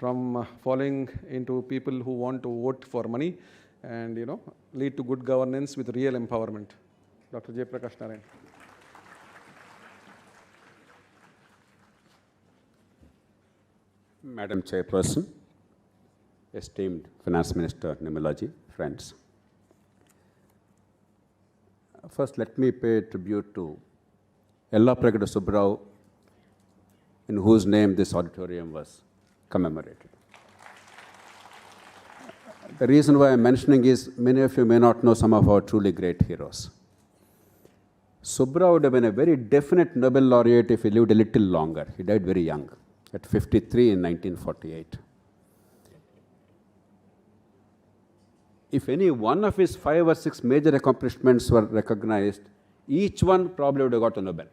from falling into people who want to vote for money and lead to good governance with real empowerment. Dr. Jaya Prakash Narayan. Madam Chairperson, esteemed Finance Minister Nirmalaji, friends. First, let me pay tribute to Jaya Prakash Narayan, in whose name this auditorium was commemorated. The reason why I'm mentioning is many of you may not know some of our truly great heroes. Subra would have been a very definite Nobel laureate if he lived a little longer. He died very young, at 53 in 1948. If any one of his 5 or 6 major accomplishments were recognized, each one probably would have got a Nobel.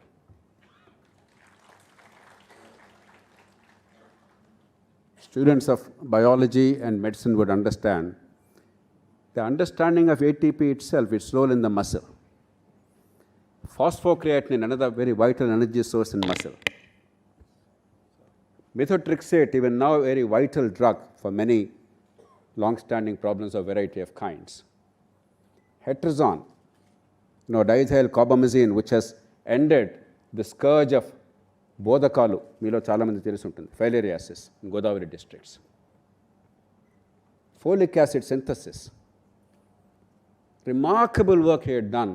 Students of biology and medicine would understand the understanding of ATP itself, its role in the muscle. Phosphocreatine, another very vital energy source in muscle. Methotrexate, even now a very vital drug for many long-standing problems of variety of kinds. Hetrazon, diethyl carbamazine, which has ended the scourge of బోధకాలు మీలో చాలామంది తెలిసి ఉంటుంది filariasis in Godavari districts. Folic acid synthesis. Remarkable work he had done.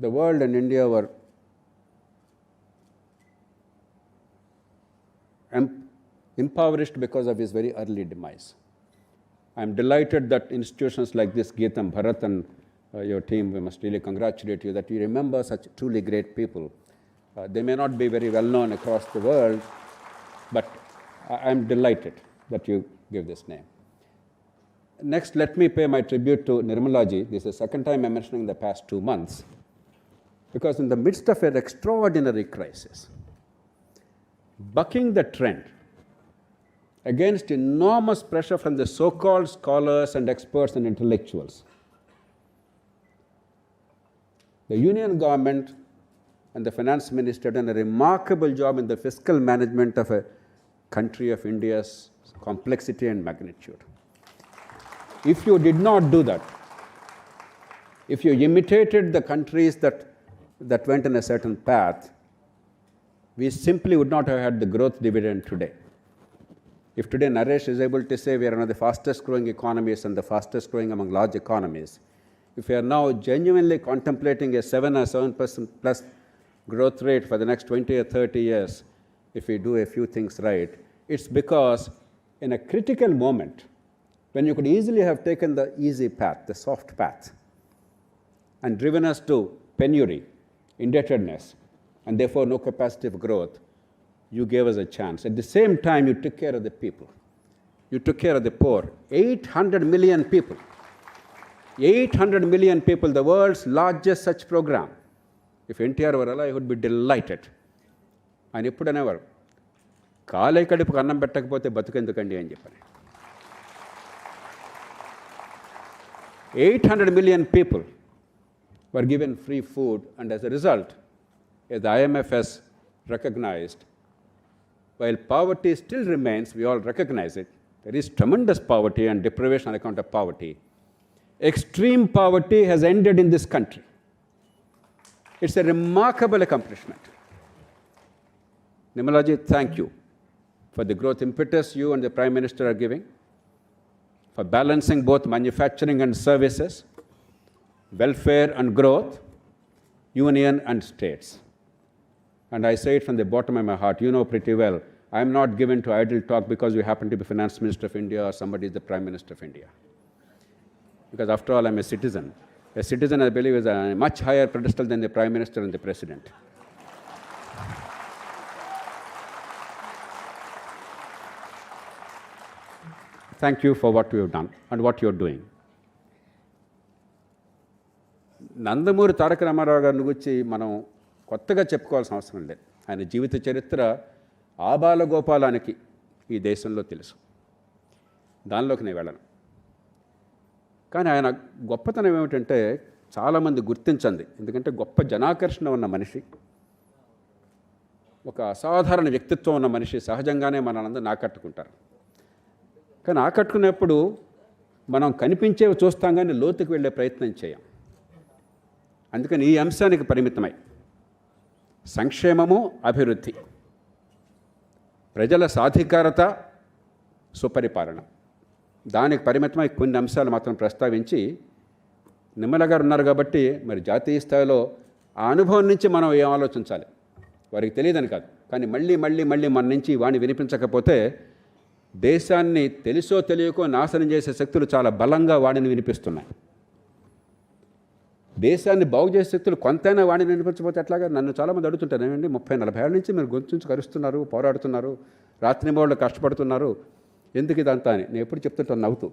The world and India were impoverished because of his very early demise. I am delighted that institutions like this, Geetam, Bharat and your team, we must really congratulate you that you remember such truly great people. They may not be very well known across the world, but I am delighted that you give this name. Next, let me pay my tribute to Nirmalaji. This is the second time I am mentioning the past 2 months, because in the midst of an extraordinary crisis, bucking the trend against enormous pressure from the so-called scholars and experts and intellectuals, the union government and the finance minister done a remarkable job in the fiscal management of a country of India's complexity and magnitude. If you did not do that, if you imitated the countries that went in a certain path, we simply would not have had the growth dividend today. If today Naresh is able to say we are one of the fastest growing economies and the fastest growing among large economies, if we are now genuinely contemplating a 7 or 7% plus growth rate for the next 20 or 30 years, if we do a few things right, it's because in a critical moment, when you could easily have taken the easy path, the soft path, and driven us to penury, indebtedness, and therefore no capacity of growth, you gave us a chance. At the same time, you took care of the people. You took care of the poor. 800 million people. 800 million people, the world's largest such program. If NTR were alive, I would be delighted. ఆయన ఎప్పుడు అనేవారు కాలే కడుపుకు అన్నం పెట్టకపోతే బతుకెందుకండి అని చెప్పని. 800 million people were given free food, and as a result, as the IMF has recognized, while poverty still remains, we all recognize it, there is tremendous poverty and deprivation on account of poverty. Extreme poverty has ended in this country. It's a remarkable accomplishment. Nirmalaji, thank you for the growth impetus you and the Prime Minister are giving, for balancing both manufacturing and services, welfare and growth, union and states. And I say it from the bottom of my heart, you know pretty well, I am not given to idle talk because you happen to be Finance Minister of India or somebody is the Prime Minister of India. Because after all, I am a citizen. A citizen, I believe, is a much higher pedestal than the Prime Minister and the President. Thank you for what you have done and what you are doing. Nandamuri Taraka Ramarao గారిని గురించి మనం కొత్తగా చెప్పుకోవాల్సిన అవసరం లేదు. ఆయన జీవిత చరిత్ర ఆబాలగోపాలానికి ఈ దేశంలో తెలుసు. దానిలోకి నేను వెళ్ళను. కానీ ఆయన గొప్పతనం ఏమిటంటే చాలామంది గుర్తించండి, ఎందుకంటే గొప్ప జనాకర్షణ ఉన్న మనిషి, ఒక అసాధారణ వ్యక్తిత్వం ఉన్న మనిషి సహజంగానే మనందరూ ఆకట్టుకుంటారు. కానీ ఆకట్టుకునేప్పుడు మనం కనిపించేవి చూస్తాం కానీ లోతుకు వెళ్ళే ప్రయత్నం చేయం. అందుకని ఈ అంశానికి పరిమితమై సంక్షేమము, అభివృద్ధి, ప్రజల సాధికారత, సుపరిపాలన, దానికి పరిమితమై కొన్ని అంశాలు మాత్రం ప్రస్తావించి, నిమ్మల గారు ఉన్నారు కాబట్టి మరి జాతీయ స్థాయిలో ఆ అనుభవం నుంచి మనం ఏం ఆలోచించాలి, వారికి తెలియదని కాదు, కానీ మళ్ళీ మళ్ళీ మళ్ళీ మన నుంచి వాణ్ణి వినిపించకపోతే దేశాన్ని తెలుసో తెలియకో నాశనం చేసే శక్తులు చాలా బలంగా వాడిని వినిపిస్తున్నాయి. దేశాన్ని బాగు చేసే శక్తులు కొంతైనా వాడిని వినిపించకపోతే ఎట్లాగా? నన్ను చాలామంది అడుగుతుంటారు, ఏమండి 30-40 ఏళ్ళ నుంచి మీరు గొంతు నుంచి కరుస్తున్నారు, పోరాడుతున్నారు, రాత్రింబవళ్ళు కష్టపడుతున్నారు, ఎందుకు ఇదంతా అని. నేను ఎప్పుడు చెప్తుంటాను నవ్వుతూ,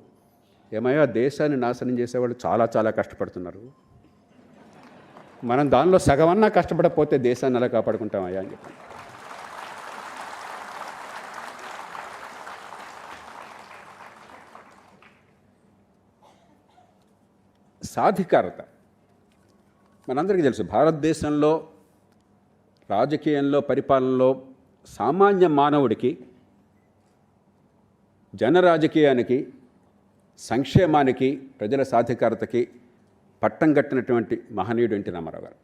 ఏమయ్యా దేశాన్ని నాశనం చేసేవాళ్ళు చాలా చాలా కష్టపడుతున్నారు, మనం దానిలో సగమన్నా కష్టపడకపోతే దేశాన్ని ఎలా కాపాడుకుంటామయ్యా అని చెప్పాను. సాధికారత మనందరికీ తెలుసు. భారతదేశంలో రాజకీయంలో, పరిపాలనలో సామాన్య మానవుడికి, జనరాజకీయానికి, సంక్షేమానికి, ప్రజల సాధికారతకి పట్టం కట్టినటువంటి మహనీయుడు ఎన్టీ రామారావు గారు.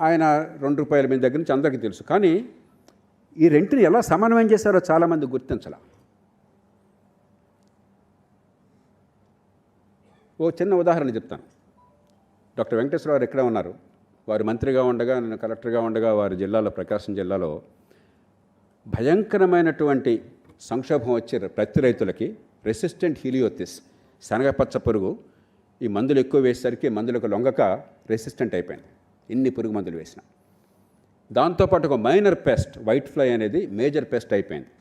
ఆయన ₹2 మీ దగ్గర నుంచి అందరికీ తెలుసు. కానీ ఈ రెంటిని ఎలా సమన్వయం చేశారో చాలామంది గుర్తించాల. ఓ చిన్న ఉదాహరణ చెప్తాను. డాక్టర్ వెంకటేశ్వర గారు ఎక్కడ ఉన్నారు, వారు మంత్రిగా ఉండగా, నేను కలెక్టర్గా ఉండగా వారి జిల్లాలో, ప్రకాశం జిల్లాలో భయంకరమైనటువంటి సంక్షోభం వచ్చే ప్రతి రైతులకి రెసిస్టెంట్ హీలియోతిస్, శనగపచ్చ పురుగు, ఈ మందులు ఎక్కువ వేసేసరికి మందులకు లొంగక రెసిస్టెంట్ అయిపోయింది, ఇన్ని పురుగు మందులు వేసిన. దాంతోపాటు ఒక మైనర్ పెస్ట్, వైట్ ఫ్లై అనేది మేజర్ పెస్ట్ అయిపోయింది.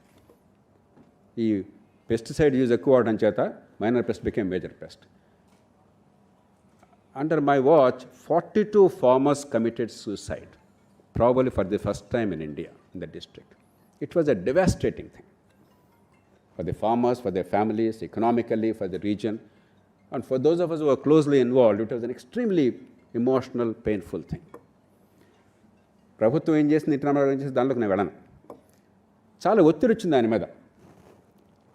ఈ పెస్టిసైడ్ యూజ్ ఎక్కువ అవడం చేత minor pest became major pest. Under my watch, 42 farmers committed suicide, probably for the first time in India, in the district. It was a devastating thing for the farmers, for their families, economically, for the region. And for those of us who were closely involved, it was an extremely emotional, painful thing. ప్రభుత్వం ఏం చేసింది, internal ఏం చేసి దానిలోకి నేను వెళ్ళను. చాలా ఒత్తిడి వచ్చింది ఆయన మీద.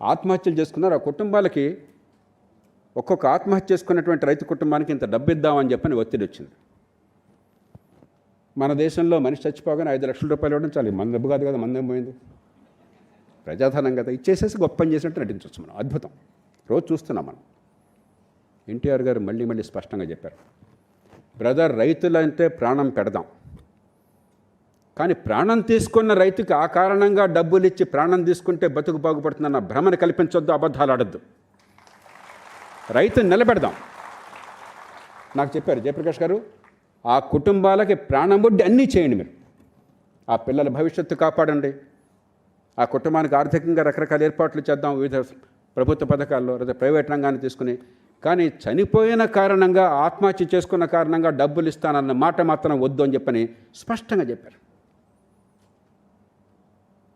ఆత్మహత్యలు చేసుకున్నారు. ఆ కుటుంబాలకి, ఒక్కొక్క ఆత్మహత్య చేసుకున్నటువంటి రైతు కుటుంబానికి ఇంత డబ్బు ఇద్దామని చెప్పని ఒత్తిడి వచ్చింది. మన దేశంలో మనిషి చచ్చిపోగానే ₹5 లక్షలు ఇవ్వడం చాలు. మన డబ్బు కాదు కదా, మందేం పోయింది, ప్రజాధనం కదా, ఇచ్చేసేసి గొప్ప పని చేసినట్టు నటించవచ్చు మనం. అద్భుతం, రోజు చూస్తున్నాం మనం. ఎన్టీఆర్ గారు మళ్ళీ మళ్ళీ స్పష్టంగా చెప్పారు, బ్రదర్, రైతులంటే ప్రాణం పెడదాం, కానీ ప్రాణం తీసుకున్న రైతుకి ఆ కారణంగా డబ్బులు ఇచ్చి ప్రాణం తీసుకుంటే బతుకు బాగుపడుతుందన్న భ్రమను కల్పించొద్దు, అబద్ధాలు ఆడద్దు, రైతుని నిలబెడదాం. నాకు చెప్పారు జయప్రకాష్ గారు, ఆ కుటుంబాలకి ప్రాణం వడ్డీ అన్నీ చేయండి మీరు, ఆ పిల్లల భవిష్యత్తు కాపాడండి, ఆ కుటుంబానికి ఆర్థికంగా రకరకాల ఏర్పాట్లు చేద్దాం వివిధ ప్రభుత్వ పథకాల్లో లేదా ప్రైవేట్ రంగాన్ని తీసుకుని, కానీ చనిపోయిన కారణంగా, ఆత్మహత్య చేసుకున్న కారణంగా డబ్బులు ఇస్తానన్న మాట మాత్రం వద్దు అని చెప్పని స్పష్టంగా చెప్పారు.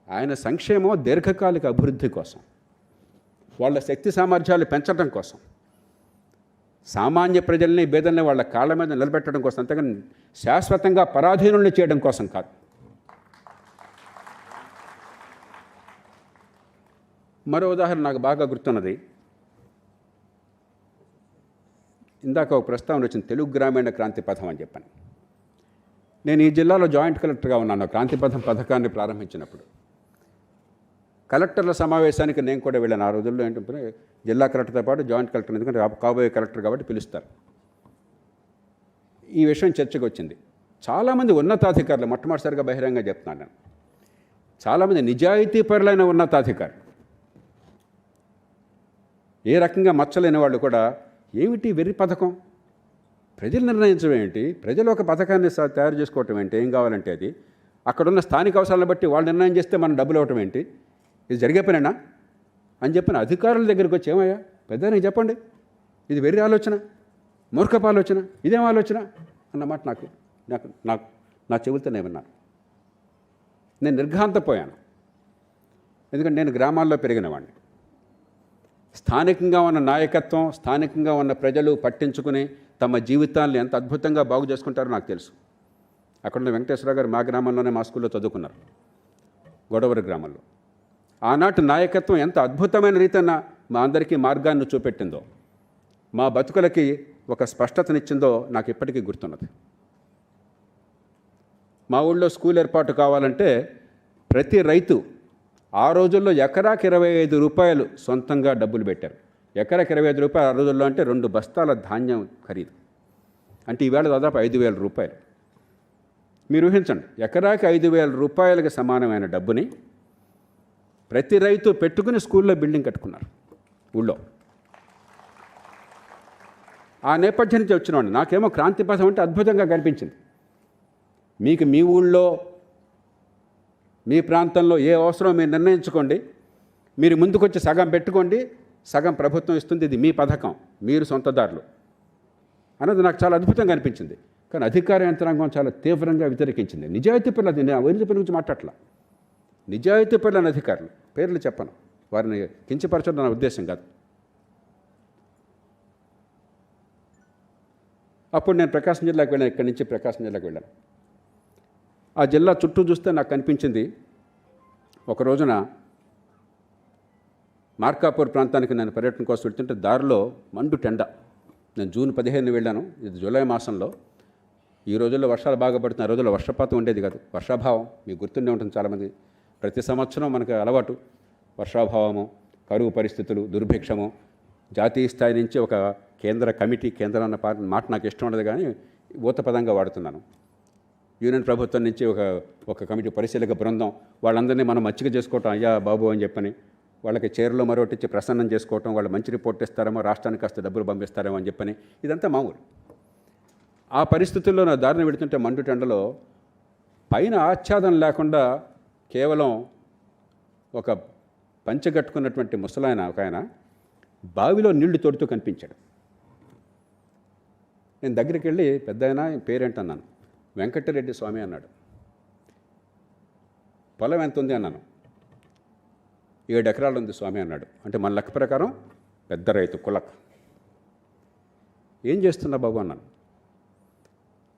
ఆయన సంక్షేమం దీర్ఘకాలిక అభివృద్ధి కోసం, వాళ్ళ శక్తి సామర్థ్యాలు పెంచడం కోసం, సామాన్య ప్రజల్ని, పేదల్ని వాళ్ళ కాళ్ళ మీద నిలబెట్టడం కోసం, అంతేగాని శాశ్వతంగా పరాధీనుల్ని చేయడం కోసం కాదు. మరో ఉదాహరణ నాకు బాగా గుర్తున్నది. ఇందాక ఒక ప్రస్తావన వచ్చింది, తెలుగు గ్రామీణ క్రాంతి పథం అని చెప్పాను. నేను ఈ జిల్లాలో జాయింట్ కలెక్టర్గా ఉన్నాను క్రాంతి పథం పథకాన్ని ప్రారంభించినప్పుడు. కలెక్టర్ల సమావేశానికి నేను కూడా వెళ్ళాను. ఆ రోజుల్లో ఏంటంటే జిల్లా కలెక్టర్తో పాటు జాయింట్ కలెక్టర్, ఎందుకంటే కాబోయే కలెక్టర్ కాబట్టి పిలుస్తారు. ఈ విషయం చర్చకు వచ్చింది. చాలామంది ఉన్నతాధికారులు, మొట్టమొదటిసారిగా బహిరంగంగా చెప్తున్నాను నేను, చాలామంది నిజాయితీపరులైన ఉన్నతాధికారులు, ఏ రకంగా మచ్చలేని వాళ్ళు కూడా, ఏమిటి వెర్రి పథకం, ప్రజలు నిర్ణయించడం ఏంటి, ప్రజలు ఒక పథకాన్ని తయారు చేసుకోవటం ఏంటి, ఏం కావాలంటే అది, అక్కడున్న స్థానిక అవసరాలను బట్టి వాళ్ళు నిర్ణయం చేస్తే మనం డబ్బులు ఇవ్వటం ఏంటి, ఇది జరిగే పనేనా అని చెప్పిన అధికారుల దగ్గరికి వచ్చి, ఏమయ్యా పెద్ద నీకు చెప్పండి, ఇది వెర్రి ఆలోచన, మూర్ఖపు ఆలోచన, ఇదేం ఆలోచన అన్నమాట నాకు నాకు నాకు నా చెబుతూనే విన్నాను. నేను నిర్ఘాంతపోయాను. ఎందుకంటే నేను గ్రామాల్లో పెరిగినవాడిని. స్థానికంగా ఉన్న నాయకత్వం, స్థానికంగా ఉన్న ప్రజలు పట్టించుకుని తమ జీవితాన్ని ఎంత అద్భుతంగా బాగు చేసుకుంటారో నాకు తెలుసు. అక్కడ వెంకటేశ్వర గారు మా గ్రామంలోనే మా స్కూల్లో చదువుకున్నారు, గొడవరి గ్రామంలో. ఆనాటి నాయకత్వం ఎంత అద్భుతమైన రీతిన మా అందరికీ మార్గాన్ని చూపెట్టిందో, మా బతుకులకి ఒక స్పష్టతనిచ్చిందో నాకు ఇప్పటికీ గుర్తున్నది. మా ఊళ్ళో స్కూల్ ఏర్పాటు కావాలంటే ప్రతి రైతు ఆ రోజుల్లో ఎకరాకి 25 రూపాయలు సొంతంగా డబ్బులు పెట్టారు. ఎకరాకి 25 రూపాయలు ఆ రోజుల్లో అంటే 2 బస్తాల ధాన్యం ఖరీదు. అంటే ఈవేళ దాదాపు 5,000 రూపాయలు. మీరు ఊహించండి, ఎకరాకి 5,000 రూపాయలకి సమానమైన డబ్బుని ప్రతి రైతు పెట్టుకుని స్కూల్లో బిల్డింగ్ కట్టుకున్నారు ఊళ్ళో. ఆ నేపథ్యం నుంచి వచ్చినవాడిని. నాకేమో క్రాంతి పథం అంటే అద్భుతంగా కనిపించింది. మీకు మీ ఊళ్ళో మీ ప్రాంతంలో ఏ అవసరం మీరు నిర్ణయించుకోండి, మీరు ముందుకొచ్చి సగం పెట్టుకోండి, సగం ప్రభుత్వం ఇస్తుంది, ఇది మీ పథకం, మీరు సొంతదారులు అన్నది నాకు చాలా అద్భుతంగా అనిపించింది. కానీ అధికార యంత్రాంగం చాలా తీవ్రంగా వ్యతిరేకించింది. నిజాయితీ పనులు, నేను అవినీతి పనుల గురించి మాట్లాడలా, నిజాయితీ పనులని అధికారులు, పేర్లు చెప్పను, వారిని కించపరచడం నా ఉద్దేశం కాదు. అప్పుడు నేను ప్రకాశం జిల్లాకు వెళ్ళాను, ఇక్కడి నుంచి ప్రకాశం జిల్లాకు వెళ్ళాను. ఆ జిల్లా చుట్టూ చూస్తే నాకు కనిపించింది, ఒక రోజున మార్కాపూర్ ప్రాంతానికి నేను పర్యటన కోసం వెళ్తుంటే దారిలో మండు టెండ. నేను జూన్ 15 వెళ్ళాను, ఇది జూలై మాసంలో. ఈ రోజుల్లో వర్షాలు బాగా పడుతున్నాయి, ఆ రోజుల్లో వర్షపాతం ఉండేది కాదు, వర్షాభావం మీకు గుర్తుండే ఉంటుంది చాలామంది. ప్రతి సంవత్సరం మనకు అలవాటు వర్షాభావము, కరువు పరిస్థితులు, దుర్భిక్షము. జాతీయ స్థాయి నుంచి ఒక కేంద్ర కమిటీ, కేంద్రం అన్న మాట నాకు ఇష్టం ఉండదు కానీ ఊతపదంగా వాడుతున్నాను. యూనియన్ ప్రభుత్వం నుంచి ఒక కమిటీ, పరిశీలక బృందం, వాళ్ళందరినీ మనం మచ్చిక చేసుకోవటం, అయ్యా బాబు అని చెప్పని వాళ్ళకి చీరలో మరొకటి ఇచ్చి ప్రసన్నం చేసుకోవటం, వాళ్ళు మంచి రిపోర్ట్ ఇస్తారేమో, రాష్ట్రానికి కాస్త డబ్బులు పంపిస్తారేమో అని చెప్పని, ఇదంతా మామూలు. ఆ పరిస్థితుల్లో నా దారిని పెడుతుంటే మండు టెండలో పైన ఆచ్ఛాదం లేకుండా కేవలం ఒక పంచగట్టుకున్నటువంటి ముసలాయన ఒక ఆయన బావిలో నీళ్లు తోడుతూ కనిపించాడు. నేను దగ్గరికి వెళ్ళి, పెద్ద ఆయన పేరేంటన్నాను. వెంకటరెడ్డి స్వామి అన్నాడు. పొలం ఎంత ఉంది అన్నాను. 7 ఎకరాలు ఉంది స్వామి అన్నాడు. అంటే మన లెక్క ప్రకారం పెద్ద రైతు, కులక్. ఏం చేస్తున్నా బాబు అన్నాను.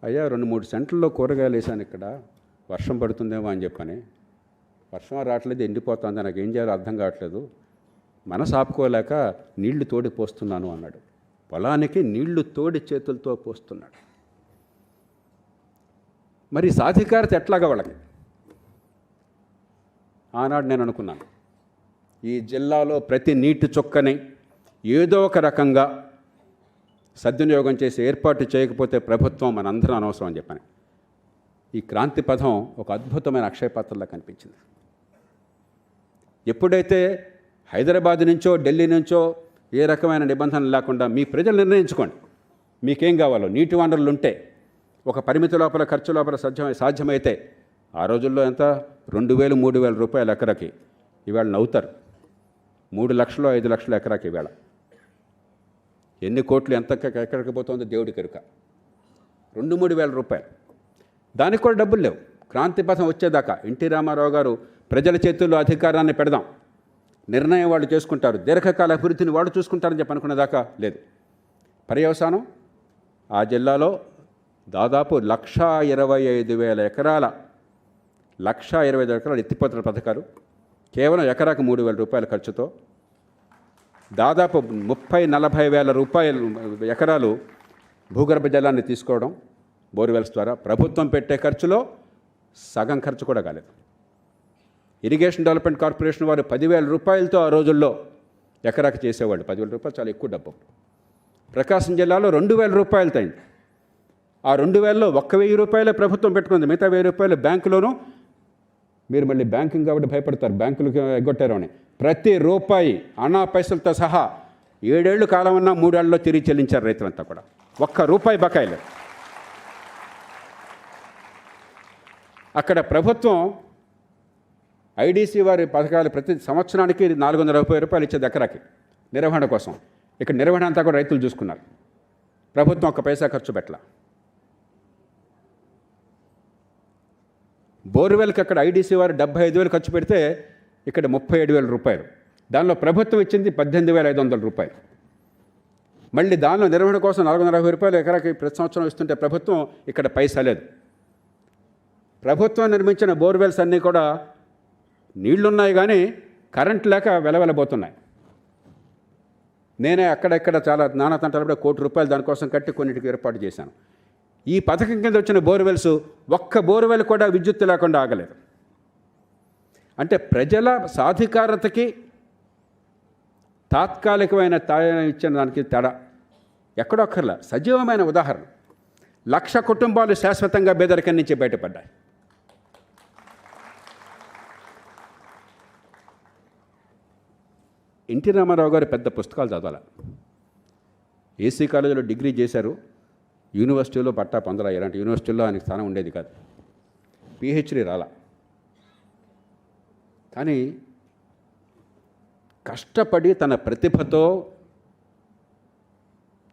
అయ్యా 2-3 సెంట్లలో కూరగాయలు వేసాను, ఇక్కడ వర్షం పడుతుందేమో అని చెప్పని. వర్షం రావట్లేదు, ఎండిపోతుంది, నాకు ఏం చేయాలో అర్థం కావట్లేదు, మనసు ఆపుకోలేక నీళ్లు తోడి పోస్తున్నాను అన్నాడు. పొలానికి నీళ్లు తోడి చేతులతో పోస్తున్నాడు. మరి సాధికారత ఎట్లాగా వాళ్ళకి? ఆనాడు నేను అనుకున్నాను, ఈ జిల్లాలో ప్రతి నీటి చుక్కని ఏదో ఒక రకంగా సద్వినియోగం చేసి ఏర్పాటు చేయకపోతే ప్రభుత్వం మనందరం అనవసరం అని చెప్పని. ఈ క్రాంతి పథం ఒక అద్భుతమైన అక్షయపాత్రలా కనిపించింది. ఎప్పుడైతే హైదరాబాద్ నుంచో ఢిల్లీ నుంచో ఏ రకమైన నిబంధనలు లేకుండా మీ ప్రజలు నిర్ణయించుకోండి, మీకేం కావాలో, నీటి వనరులు ఉంటే ఒక పరిమితి లోపల, ఖర్చు లోపల సాధ్యమైతే, ఆ రోజుల్లో ఎంత 2,000-3,000 రూపాయలు ఎకరాకి, ఇవాళ నవ్వుతారు. 3 లక్షలు 5 లక్షలు ఎకరాకి ఇవాళ. ఎన్ని కోట్లు ఎంత ఎక్కడికి పోతుందో దేవుడికి ఎరుక. 2-3 వేల రూపాయలు, దానికి కూడా డబ్బులు లేవు. క్రాంతి పథం వచ్చేదాకా ఎన్టీ రామారావు గారు ప్రజల చేతుల్లో అధికారాన్ని పెడదాం, నిర్ణయం వాళ్ళు చేసుకుంటారు, దీర్ఘకాల అభివృద్ధిని వాళ్ళు చూసుకుంటారని చెప్పి అనుకునేదాకా లేదు. పర్యవసానం ఆ జిల్లాలో దాదాపు 1,25,000 ఎకరాల 1,25,000 ఎకరాల ఎత్తిపోతల పథకాలు, కేవలం ఎకరాకు 3,000 రూపాయల ఖర్చుతో దాదాపు 30-40 వేల రూపాయలు ఎకరాలు భూగర్భ జలాన్ని తీసుకోవడం బోర్వెల్స్ ద్వారా. ప్రభుత్వం పెట్టే ఖర్చులో సగం ఖర్చు కూడా కాలేదు. ఇరిగేషన్ డెవలప్మెంట్ కార్పొరేషన్ వారు 10,000 రూపాయలతో ఆ రోజుల్లో ఎకరాకి చేసేవాళ్ళు. 10,000 రూపాయలు చాలా ఎక్కువ డబ్బు. ప్రకాశం జిల్లాలో 2,000 రూపాయలతో అయింది. ఆ 2,000లో 1,000 రూపాయలే ప్రభుత్వం పెట్టుకుంది, మిగతా 1,000 రూపాయలు బ్యాంకులోనూ. మీరు మళ్ళీ బ్యాంకింగ్ కాబట్టి భయపడతారు, బ్యాంకులకి ఎగ్గొట్టారు అని. ప్రతి రూపాయి అనా పైసలతో సహా 7 ఏళ్ళు కాలం ఉన్నా 3 ఏళ్లలో తిరిగి చెల్లించారు రైతులంతా కూడా. 1 రూపాయి బకాయిలు. అక్కడ ప్రభుత్వం ఐడీసీ వారి పథకాలు ప్రతి సంవత్సరానికి 430 రూపాయలు ఇచ్చేది ఎకరాకి నిర్వహణ కోసం. ఇక్కడ నిర్వహణ అంతా కూడా రైతులు చూసుకున్నారు, ప్రభుత్వం 1 పైసా ఖర్చు పెట్టల. బోర్వెల్కి అక్కడ ఐడీసీ వారు 75,000 ఖర్చు పెడితే ఇక్కడ 37,000 రూపాయలు. దానిలో ప్రభుత్వం ఇచ్చింది 18,500 రూపాయలు. మళ్ళీ దానిలో నిర్వహణ కోసం 440 రూపాయలు ఎకరాకి ప్రతి సంవత్సరం ఇస్తుంటే ప్రభుత్వం ఇక్కడ పైసా లేదు. ప్రభుత్వం నిర్మించిన బోర్వెల్స్ అన్నీ కూడా నీళ్లున్నాయి కానీ కరెంట్ లేక వెలవెలబోతున్నాయి. నేనే అక్కడెక్కడ చాలా నానాతంటాలు ₹1,00,00,000 దానికోసం కట్టి కొన్నిటికి ఏర్పాటు చేశాను. ఈ పథకం కింద వచ్చిన బోర్వెల్స్ ఒక్క బోర్వెల్ కూడా విద్యుత్ లేకుండా ఆగలేదు. అంటే ప్రజల సాధికారతకి తాత్కాలికమైన ఇచ్చిన దానికి తేడా ఎక్కడో అక్కర్లా. సజీవమైన ఉదాహరణ. 1,00,000 కుటుంబాలు శాశ్వతంగా పేదరికం నుంచి బయటపడ్డాయి. ఎన్టీ రామారావు గారు పెద్ద పుస్తకాలు చదవాలి. ఏసీ కాలేజీలో డిగ్రీ చేశారు, యూనివర్సిటీలో పట్టా పొందలా. ఇలాంటి యూనివర్సిటీల్లో ఆయనకి స్థానం ఉండేది కాదు. పిహెచ్డి రాలా. కానీ కష్టపడి తన ప్రతిభతో,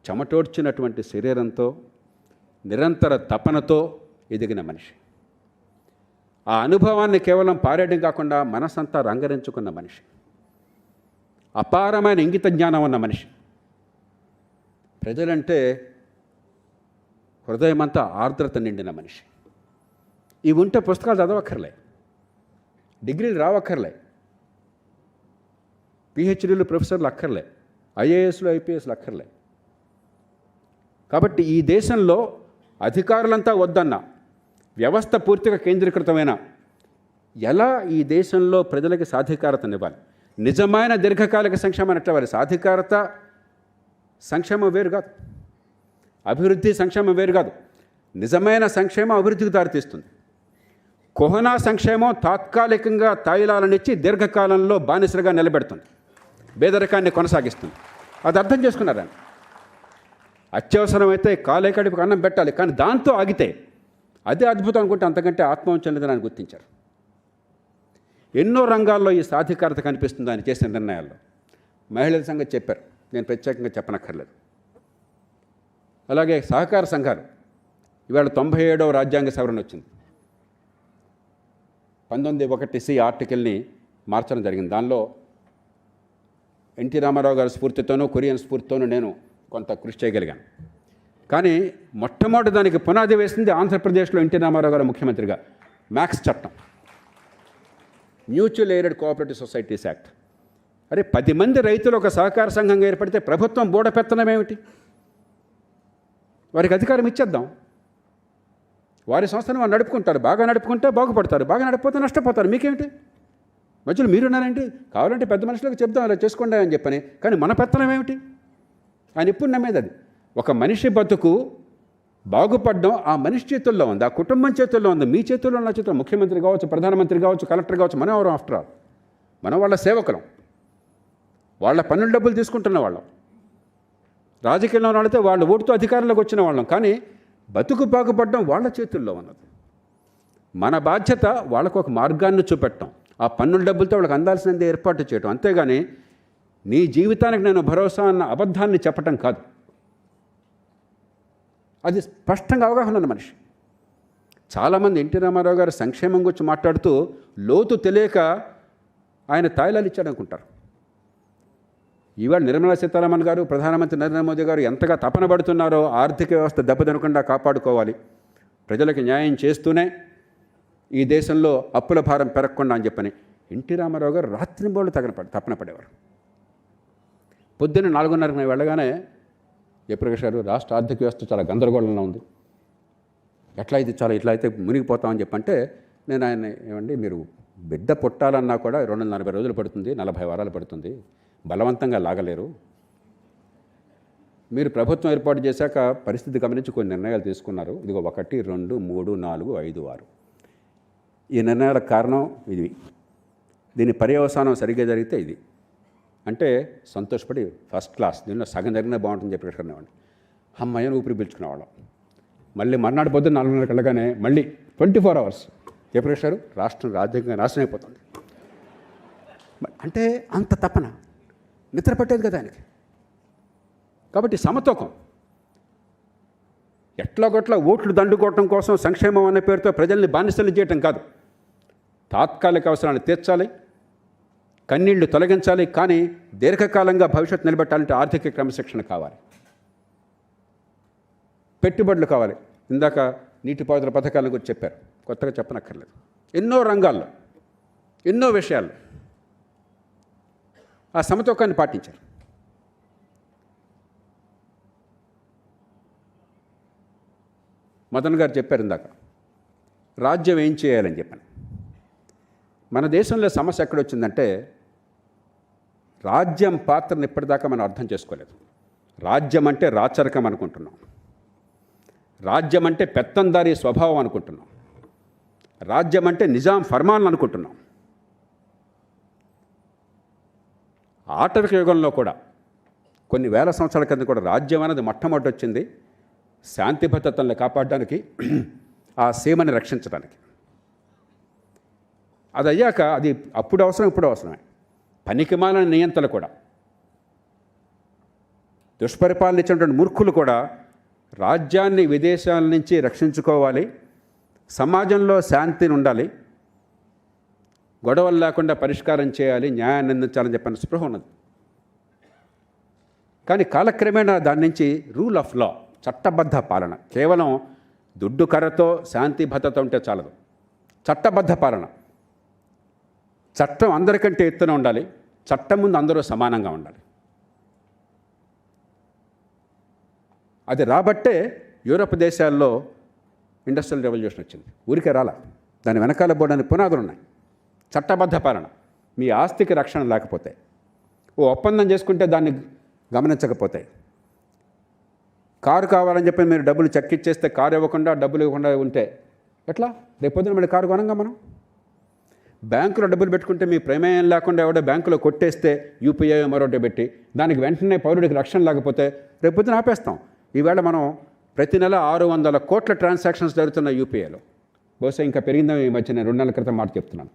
చెమటోడ్చినటువంటి శరీరంతో, నిరంతర తపనతో ఎదిగిన మనిషి. ఆ అనుభవాన్ని కేవలం పారేయడం కాకుండా మనసంతా రంగరించుకున్న మనిషి. అపారమైన ఇంగిత జ్ఞానం ఉన్న మనిషి. ప్రజలంటే హృదయమంతా ఆర్ద్రత నిండిన మనిషి. ఇవి ఉంటే పుస్తకాలు చదవక్కర్లే, డిగ్రీలు రావక్కర్లే, పిహెచ్డీలు ప్రొఫెసర్లు అక్కర్లే, ఐఏఎస్లు ఐపీఎస్లు అక్కర్లే. కాబట్టి ఈ దేశంలో అధికారులంతా వద్దన్న, వ్యవస్థ పూర్తిగా కేంద్రీకృతమైన, ఎలా ఈ దేశంలో ప్రజలకి సాధికారతనివ్వాలి, నిజమైన దీర్ఘకాలిక సంక్షేమాన్ని ఎట్లా ఇవ్వాలి. సాధికారత సంక్షేమం వేరు కాదు, అభివృద్ధి సంక్షేమం వేరు కాదు. నిజమైన సంక్షేమం అభివృద్ధికి దారితీస్తుంది. కుహనా సంక్షేమం తాత్కాలికంగా తాయిలాలనిచ్చి దీర్ఘకాలంలో బానిసలుగా నిలబెడుతుంది, పేదరికాన్ని కొనసాగిస్తుంది. అది అర్థం చేసుకున్నారు ఆయన. అత్యవసరమైతే కాలే కడుపుకు అన్నం పెట్టాలి, కానీ దాంతో ఆగితే అదే అద్భుతం అనుకుంటే అంతకంటే ఆత్మవంచం లేదని ఆయన గుర్తించారు. ఎన్నో రంగాల్లో ఈ సాధికారత కనిపిస్తుంది ఆయన చేసిన నిర్ణయాల్లో. మహిళల సంగతి చెప్పారు, నేను ప్రత్యేకంగా చెప్పనక్కర్లేదు. అలాగే సహకార సంఘాలు. ఇవాళ 97వ రాజ్యాంగ సవరణ వచ్చింది. 19(1)C ఆర్టికల్ని మార్చడం జరిగింది. దానిలో ఎన్టీ రామారావు గారి స్ఫూర్తితోనూ, కొరియన్ స్ఫూర్తితోనూ నేను కొంత కృషి చేయగలిగాను. కానీ మొట్టమొదటి దానికి పునాది వేసింది ఆంధ్రప్రదేశ్లో ఎన్టీ రామారావు గారు ముఖ్యమంత్రిగా మ్యాక్స్ చట్టం, mutual aided cooperative societies act. అరే 10 మంది రైతులు ఒక సహకార సంఘంగా ఏర్పడితే ప్రభుత్వం బూడపెత్తనం ఏమిటి? వారికి అధికారం ఇచ్చేద్దాం, వారి సంస్థను వారు నడుపుకుంటారు. బాగా నడుపుకుంటే బాగుపడతారు, బాగా నడకపోతే నష్టపోతారు. మీకేమిటి? మధ్యలో మీరున్నారండి, కావాలంటే పెద్ద మనుషులకు చెప్దాం అలా చేసుకోండి అని చెప్పని. కానీ మన పెత్తనం ఏమిటి? ఆయన ఎప్పుడు నమ్మేది అది. ఒక మనిషి బతుకు బాగుపడడం ఆ మనిషి చేతుల్లో ఉంది, ఆ కుటుంబం చేతుల్లో ఉంది. మీ చేతుల్లో, నా చేతుల్లో. ముఖ్యమంత్రి కావచ్చు, ప్రధానమంత్రి కావచ్చు, కలెక్టర్ కావచ్చు, మనం ఎవరు? ఆఫ్టర్ ఆల్ మనం వాళ్ళ సేవకులం, వాళ్ళ పన్నుల డబ్బులు తీసుకుంటున్న వాళ్ళం. రాజకీయంలో వాళ్ళైతే వాళ్ళు ఓటుతో అధికారంలోకి వచ్చిన వాళ్ళం. కానీ బతుకు బాగుపడడం వాళ్ళ చేతుల్లో ఉన్నది. మన బాధ్యత వాళ్ళకు ఒక మార్గాన్ని చూపెట్టడం, ఆ పన్నుల డబ్బులతో వాళ్ళకి అందాల్సినది ఏర్పాటు చేయడం. అంతేగాని నీ జీవితానికి నేను భరోసా అన్న అబద్ధాన్ని చెప్పటం కాదు. అది స్పష్టంగా అవగాహన ఉన్న మనిషి. చాలామంది ఎన్టీ రామారావు గారు సంక్షేమం గురించి మాట్లాడుతూ లోతు తెలియక ఆయన తాయిలాలు ఇచ్చాడు అనుకుంటారు. ఇవాళ నిర్మలా సీతారామన్ గారు, ప్రధానమంత్రి నరేంద్ర మోదీ గారు ఎంతగా తపన పడుతున్నారో ఆర్థిక వ్యవస్థ దెబ్బతినకుండా కాపాడుకోవాలి, ప్రజలకు న్యాయం చేస్తూనే ఈ దేశంలో అప్పుల భారం పెరగకుండా అని చెప్పని ఎన్టీ రామారావు గారు రాత్రింబోళ్ళు తపన పడేవారు. పొద్దున్న 4:30 వెళ్ళగానే జయప్రకాష్ గారు, రాష్ట్ర ఆర్థిక వ్యవస్థ చాలా గందరగోళంలో ఉంది, ఎట్లా అయితే ఇట్లా అయితే మునిగిపోతామని చెప్పంటే, నేను ఆయన ఏమండి మీరు బిడ్డ పుట్టాలన్నా కూడా 240 రోజులు పడుతుంది, 40 వారాలు పడుతుంది, బలవంతంగా లాగలేరు. మీరు ప్రభుత్వం ఏర్పాటు చేశాక పరిస్థితి గమనించి కొన్ని నిర్ణయాలు తీసుకున్నారు. ఇదిగో 1, 2, 3, 4, 5, 6 ఈ నిర్ణయాలకు కారణం ఇది, దీని పర్యవసానం సరిగ్గా జరిగితే ఇది అంటే సంతోషపడి ఫస్ట్ క్లాస్, దీనిలో సగం జరిగినా బాగుంటుందని చెప్పి పెట్టుకునేవాడిని. అమ్మాయిని ఊపిరి పీల్చుకునేవాళ్ళం. మళ్ళీ మర్నాడు పొద్దున్న 4:30 వెళ్ళగానే మళ్ళీ 24 hours చెప్పేశారు, రాష్ట్రం రాజ్యాంగంగా నాశనం అయిపోతుంది. అంటే అంత తపన, నిద్ర పట్టేది కదా ఆయనకి. కాబట్టి సమతూకం. ఎట్లాగొట్లా ఓట్లు దండుకోవటం కోసం సంక్షేమం అనే పేరుతో ప్రజల్ని బానిసలు చేయటం కాదు. తాత్కాలిక అవసరాన్ని తీర్చాలి, కన్నీళ్లు తొలగించాలి, కానీ దీర్ఘకాలంగా భవిష్యత్తు నిలబెట్టాలంటే ఆర్థిక క్రమశిక్షణ కావాలి, పెట్టుబడులు కావాలి. ఇందాక నీటిపారుదల పథకాల గురించి చెప్పారు. కొత్తగా చెప్పనక్కర్లేదు. ఎన్నో రంగాల్లో, ఎన్నో విషయాల్లో ఆ సమతూకాన్ని పాటించారు. మదన్ గారు చెప్పారు ఇందాక, రాజ్యం ఏం చేయాలని చెప్పాను. మన దేశంలో సమస్య ఎక్కడొచ్చిందంటే, రాజ్యం పాత్రను ఇప్పటిదాకా మనం అర్థం చేసుకోలేదు. రాజ్యం అంటే రాచరికం అనుకుంటున్నాం, రాజ్యం అంటే పెత్తందారీ స్వభావం అనుకుంటున్నాం, రాజ్యం అంటే నిజాం ఫర్మాన్లు అనుకుంటున్నాం. ఆటవిక యుగంలో కూడా కొన్ని వేల సంవత్సరాల కింద కూడా రాజ్యం అనేది మొట్టమొదటి వచ్చింది శాంతి భద్రతలను కాపాడడానికి, ఆ సీమని రక్షించడానికి. అది అయ్యాక అది అప్పుడు అవసరం, ఇప్పుడు అవసరమే. పనికిమాలిన నియంత్రణ కూడా, దుష్పరిపాలన ఇచ్చినటువంటి మూర్ఖులు కూడా రాజ్యాన్ని విదేశాల నుంచి రక్షించుకోవాలి, సమాజంలో శాంతిని ఉండాలి, గొడవలు లేకుండా పరిష్కారం చేయాలి, న్యాయాన్ని అందించాలని చెప్పిన స్పృహ ఉన్నది. కానీ కాలక్రమేణా దాని నుంచి రూల్ ఆఫ్ లా, చట్టబద్ధ పాలన, కేవలం దుడ్డు కర్రతో శాంతి భద్రత ఉంటే చాలదు. చట్టబద్ధ పాలన, చట్టం అందరికంటే ఎత్తున ఉండాలి, చట్టం ముందు అందరూ సమానంగా ఉండాలి. అది రాబట్టే యూరప్ దేశాల్లో ఇండస్ట్రియల్ రెవల్యూషన్ వచ్చింది. ఊరికే రాలా, దాని వెనకాల పోవడానికి పునాదులు ఉన్నాయి. చట్టబద్ధ పాలన, మీ ఆస్తికి రక్షణ లేకపోతే, ఓ ఒప్పందం చేసుకుంటే దాన్ని గమనించకపోతే, కారు కావాలని చెప్పి మీరు డబ్బులు చెక్ ఇచ్చేస్తే కారు ఇవ్వకుండా, డబ్బులు ఇవ్వకుండా ఉంటే ఎట్లా? రేపొద్దున మళ్ళీ కారు కొనంగా మనం. బ్యాంకులో డబ్బులు పెట్టుకుంటే మీ ప్రమేయం లేకుండా ఎవడో బ్యాంకులో కొట్టేస్తే యూపీఐ మరొకటి పెట్టి దానికి వెంటనే పౌరుడికి రక్షణ లేకపోతే రేపొద్దున ఆపేస్తాం. ఈవేళ మనం ప్రతి నెల 600 కోట్ల ట్రాన్సాక్షన్స్ జరుగుతున్న యూపీఐలో. బహుశా ఇంకా పెరిగిందని ఈ మధ్య నేను 2 నెలల క్రితం మాట చెప్తున్నాను.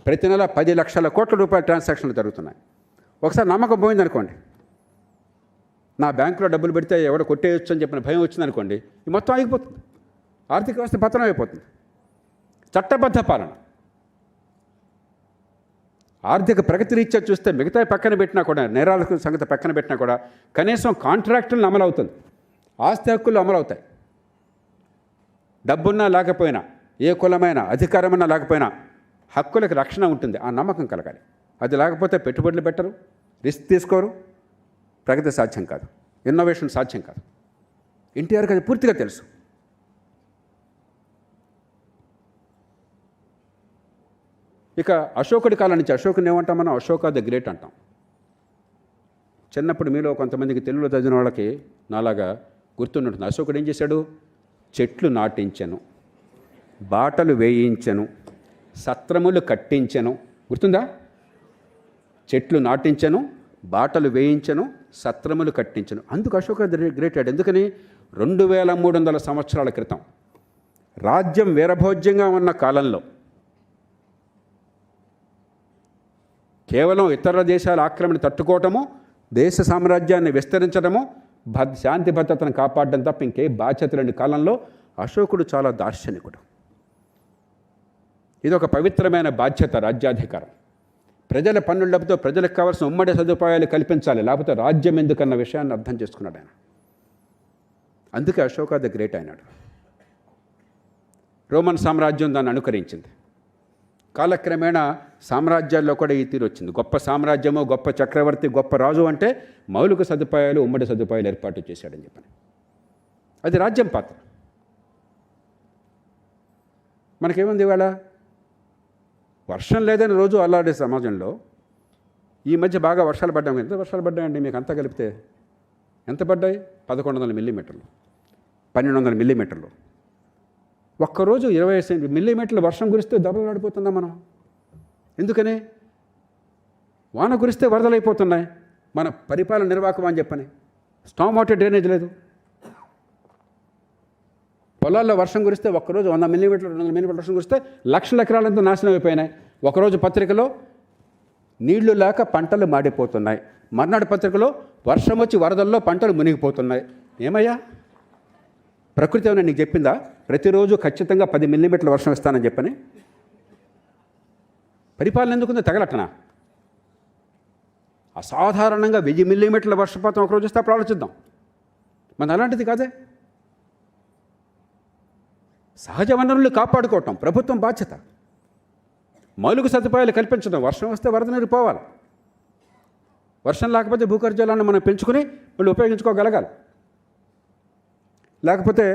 ప్రతి నెల 10 లక్షల కోట్ల రూపాయల ట్రాన్సాక్షన్లు జరుగుతున్నాయి. ఒకసారి నమ్మకం పోయిందనుకోండి, నా బ్యాంకులో డబ్బులు పెడితే ఎవడో కొట్టేయచ్చు అని చెప్పిన భయం వచ్చిందనుకోండి, ఈ మొత్తం ఆగిపోతుంది, ఆర్థిక వ్యవస్థ పతనం అయిపోతుంది. చట్టబద్ధ పాలన, ఆర్థిక ప్రగతి రీత్యా చూస్తే మిగతా పక్కన పెట్టినా కూడా, నేరాల సంగతి పక్కన పెట్టినా కూడా కనీసం కాంట్రాక్టులను అమలు అవుతుంది, ఆస్తి హక్కులు అమలు అవుతాయి. డబ్బున్నా లేకపోయినా, ఏ కులమైనా, అధికారమైనా లేకపోయినా హక్కులకు రక్షణ ఉంటుంది. ఆ నమ్మకం కలగాలి. అది లేకపోతే పెట్టుబడులు పెట్టరు, రిస్క్ తీసుకోరు, ప్రగతి సాధ్యం కాదు, ఇన్నోవేషన్ సాధ్యం కాదు. ఎన్టీఆర్కి అది పూర్తిగా తెలుసు. ఇక అశోకుడి కాలం నుంచి, అశోకుని ఏమంటాం మనం? అశోక ద గ్రేట్ అంటాం. చిన్నప్పుడు మీలో కొంతమందికి తెలుగులో చదివిన వాళ్ళకి నాలాగా గుర్తుంటుంది. అశోకుడు ఏం చేశాడు? చెట్లు నాటించెను, బాటలు వేయించెను, సత్రములు కట్టించెను. గుర్తుందా? చెట్లు నాటించెను, బాటలు వేయించెను, సత్రములు కట్టించెను. అందుకు అశోక గ్రేట్ అయ్యాడు. ఎందుకని? 2300 సంవత్సరాల క్రితం రాజ్యం వీరభోజ్యంగా ఉన్న కాలంలో కేవలం ఇతర దేశాల ఆక్రమణ తట్టుకోవటము, దేశ సామ్రాజ్యాన్ని విస్తరించడము, శాంతి భద్రతను కాపాడడం తప్ప ఇంకే బాధ్యత లేని కాలంలో అశోకుడు చాలా దార్శనికుడు. ఇది ఒక పవిత్రమైన బాధ్యత, రాజ్యాధికారం. ప్రజల పన్నుల డబ్బుతో ప్రజలకు కావాల్సిన ఉమ్మడి సదుపాయాలు కల్పించాలి, లేకపోతే రాజ్యం ఎందుకన్న విషయాన్ని అర్థం చేసుకున్నాడు ఆయన. అందుకే అశోక ద గ్రేట్ అయినాడు. రోమన్ సామ్రాజ్యం దాన్ని అనుకరించింది. కాలక్రమేణా సామ్రాజ్యాల్లో కూడా ఈ తీరు వచ్చింది. గొప్ప సామ్రాజ్యము, గొప్ప చక్రవర్తి, గొప్ప రాజు అంటే మౌలిక సదుపాయాలు, ఉమ్మడి సదుపాయాలు ఏర్పాటు చేశాడని చెప్పని. అది రాజ్యం పాత్ర. మనకేముంది ఇవాళ? వర్షం లేదని రోజు అల్లాడే సమాజంలో ఈ మధ్య బాగా వర్షాలు పడ్డాం. ఎంత వర్షాలు పడ్డాయండి మీకు అంతా కలిపితే? ఎంత పడ్డాయి? 1100 మిల్లీమీటర్లు, 1200 మిల్లీమీటర్లు. ఒక్కరోజు 20 మిల్లీమీటర్లు వర్షం కురిస్తే దెబ్బలాడిపోతుందా మనం? ఎందుకని? వాన కురిస్తే వరదలైపోతున్నాయి. మన పరిపాలన నిర్వాహకం అని చెప్పని. స్టామ్ వాటర్ డ్రైనేజ్ లేదు. పొలాల్లో వర్షం కురిస్తే ఒక్కరోజు 100 మిల్లీమీటర్లు, 200 మిల్లీమీటర్లు వర్షం కురిస్తే లక్షల ఎకరాలంతా నాశనం అయిపోయినాయి. ఒకరోజు పత్రికలో నీళ్లు లేక పంటలు మాడిపోతున్నాయి, మర్నాడు పత్రికలో వర్షం వచ్చి వరదల్లో పంటలు మునిగిపోతున్నాయి. ఏమయ్యా? ప్రకృతి ఏమైనా నీకు చెప్పిందా ప్రతిరోజు ఖచ్చితంగా 10 మిల్లీమీటర్ల వర్షం ఇస్తానని చెప్పని? పరిపాలన ఎందుకుందో తగలట్టనా? అసాధారణంగా 1000 మిల్లీమీటర్ల వర్షపాతం ఒకరోజు వస్తే అప్పుడు ఆలోచిద్దాం. మన అలాంటిది కాదే. సహజ వనరులు కాపాడుకోవటం ప్రభుత్వం బాధ్యత. మౌలిక సదుపాయాలు కల్పించడం. వర్షం వస్తే వరద నీరు పోవాలి. వర్షం లేకపోతే భూగర్భజలాన్ని మనం పెంచుకుని వాళ్ళు ఉపయోగించుకోగలగాలి. లేకపోతే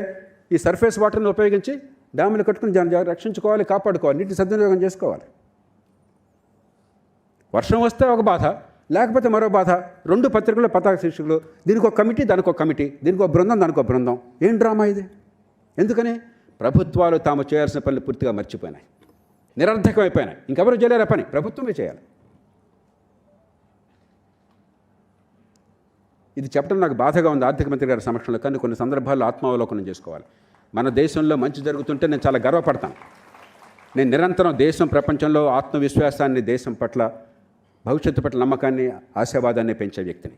ఈ సర్ఫేస్ వాటర్ని ఉపయోగించి డ్యాములు కట్టుకుని రక్షించుకోవాలి, కాపాడుకోవాలి, నీటి సద్వినియోగం చేసుకోవాలి. వర్షం వస్తే ఒక బాధ, లేకపోతే మరో బాధ. 2 పత్రికలు పతాక శీర్షికలు. దీనికి ఒక కమిటీ, దానికి ఒక కమిటీ, దీనికి ఒక బృందం, దానికి ఒక బృందం. ఏం డ్రామా ఇది? ఎందుకని? ప్రభుత్వాలు తాము చేయాల్సిన పనులు పూర్తిగా మర్చిపోయినాయి, నిరర్థకమైపోయినాయి. ఇంకెవరు చేయలేరు పని, ప్రభుత్వమే చేయాలి. ఇది చెప్పడం నాకు బాధగా ఉంది ఆర్థిక మంత్రి గారి సమక్షంలో. కానీ కొన్ని సందర్భాల్లో ఆత్మావలోకనం చేసుకోవాలి. మన దేశంలో మంచి జరుగుతుంటే నేను చాలా గర్వపడతాను. నేను నిరంతరం దేశం, ప్రపంచంలో ఆత్మవిశ్వాసాన్ని, దేశం పట్ల, భవిష్యత్తు పట్ల నమ్మకాన్ని, ఆశావాదాన్ని పెంచే వ్యక్తిని.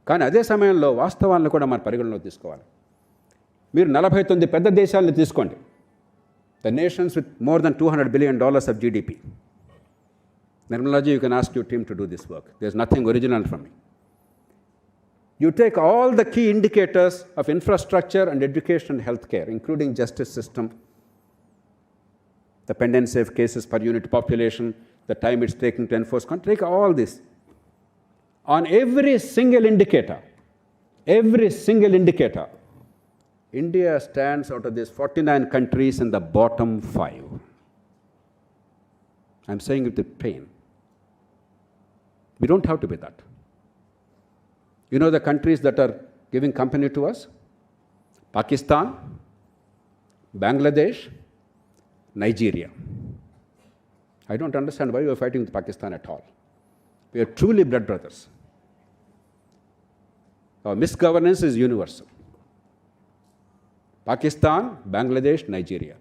కానీ అదే సమయంలో వాస్తవాలను కూడా మనం పరిగణలో తీసుకోవాలి. మీరు 49 పెద్ద దేశాలను తీసుకోండి. The nations with more than $200 billion of GDP. నిర్మలాజీ, you can ask your team to do this work. There is nothing original from me. You take all the key indicators of infrastructure and education and healthcare, including justice system, the pendency of cases per unit population, the time it's taking to enforce, take all this. On every single indicator, India stands out of these 49 countries in the bottom 5. I'm saying it with pain. We don't have to be that. You know the countries that are giving company to us? Pakistan, Bangladesh, Nigeria. I don't understand why we are fighting with Pakistan at all. We are truly blood brothers. Our misgovernance is universal. Pakistan, Bangladesh, Nigeria.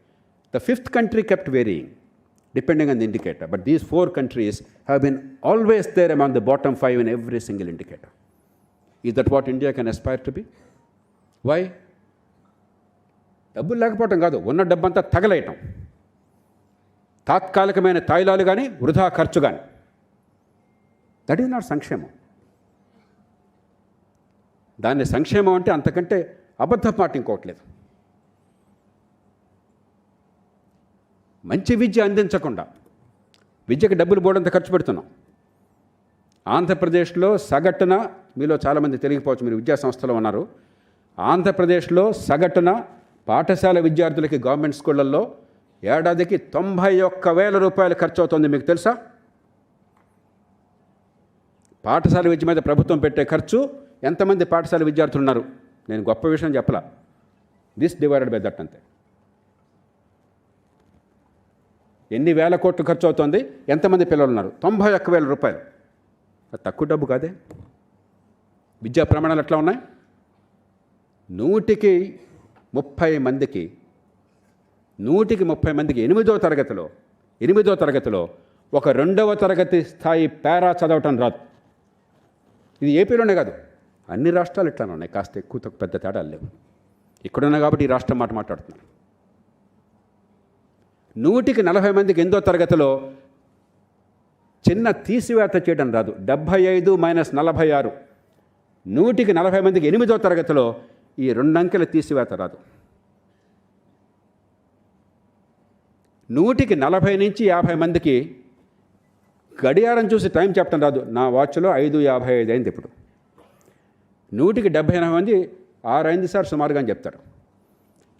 The 5th country kept varying, depending on the indicator. But these 4 countries have been always there among the bottom 5 in every single indicator. Is that what India can aspire to be? Why? డబ్బులు లేకపోవటం కాదు, ఉన్న డబ్బంతా తగలేయటం. తాత్కాలికమైన తాయిలాలు కానీ, వృధా ఖర్చు కానీ. దట్ ఈజ్ నాట్ సంక్షేమం. దాన్ని సంక్షేమం అంటే అంతకంటే అబద్ధ మాట ఇంకోట్లేదు. మంచి విద్య అందించకుండా విద్యకి డబ్బులు బోర్డంత ఖర్చు పెడుతున్నాం. ఆంధ్రప్రదేశ్లో సగటున, మీలో చాలామంది తెలియకపోవచ్చు, మీరు విద్యా సంస్థలో ఉన్నారు. ఆంధ్రప్రదేశ్లో సగటున పాఠశాల విద్యార్థులకి గవర్నమెంట్ స్కూళ్ళల్లో ఏడాదికి 91,000 రూపాయలు ఖర్చు అవుతుంది. మీకు తెలుసా? పాఠశాల విద్య మీద ప్రభుత్వం పెట్టే ఖర్చు. ఎంతమంది పాఠశాల విద్యార్థులు ఉన్నారు? నేను గొప్ప విషయం చెప్పలా, దిస్ డివైడెడ్ బై దట్ అంతే. ఎన్ని వేల కోట్లు ఖర్చు అవుతుంది, ఎంతమంది పిల్లలు ఉన్నారు? 91,000 రూపాయలు. అది తక్కువ డబ్బు కాదే. విద్యా ప్రమాణాలు ఎట్లా ఉన్నాయి? 100కి 30 మందికి 8వ తరగతిలో ఒక 2వ తరగతి స్థాయి పారా చదవటం రాదు. ఇది ఏపీలోనే కాదు, అన్ని రాష్ట్రాలు ఇట్లానే ఉన్నాయి. కాస్త ఎక్కువ తక్కువ పెద్ద తేడాలు లేవు. ఇక్కడున్నా కాబట్టి ఈ రాష్ట్రం మాట మాట్లాడుతున్నాను. 100కి 40 మందికి 8వ తరగతిలో చిన్న తీసివేత చేయడం రాదు. 75 - 46. 100కి 40 మందికి 8వ తరగతిలో ఈ 2 అంకెల తీసివేత రాదు. 100కి 40 నుంచి 50 మందికి గడియారం చూసి టైం చెప్పడం రాదు. నా వాచ్లో 5:55 అయింది ఇప్పుడు. 100కి 78 మంది 6 అయింది సార్ సుమారుగా అని చెప్తారు.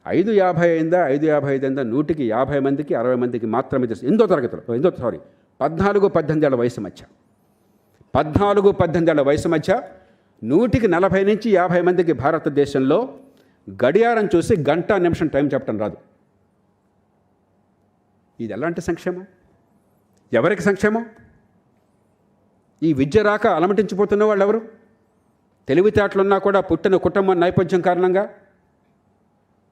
5:50 అయిందా 5:55 అయిందా? 100కి 50 మందికి 60 మందికి మాత్రమే తెలుసు. 14-18 ఏళ్ల వయసు మధ్య 100కి 40 నుంచి 50 మందికి భారతదేశంలో గడియారం చూసి గంట నిమిషం టైం చెప్పడం రాదు. ఇది ఎలాంటి సంక్షేమం? ఎవరికి సంక్షేమం? ఈ విద్య రాక అలమటించిపోతున్న వాళ్ళు ఎవరు? తెలివితేటలున్నా కూడా పుట్టిన కుటుంబం నైపథ్యం కారణంగా,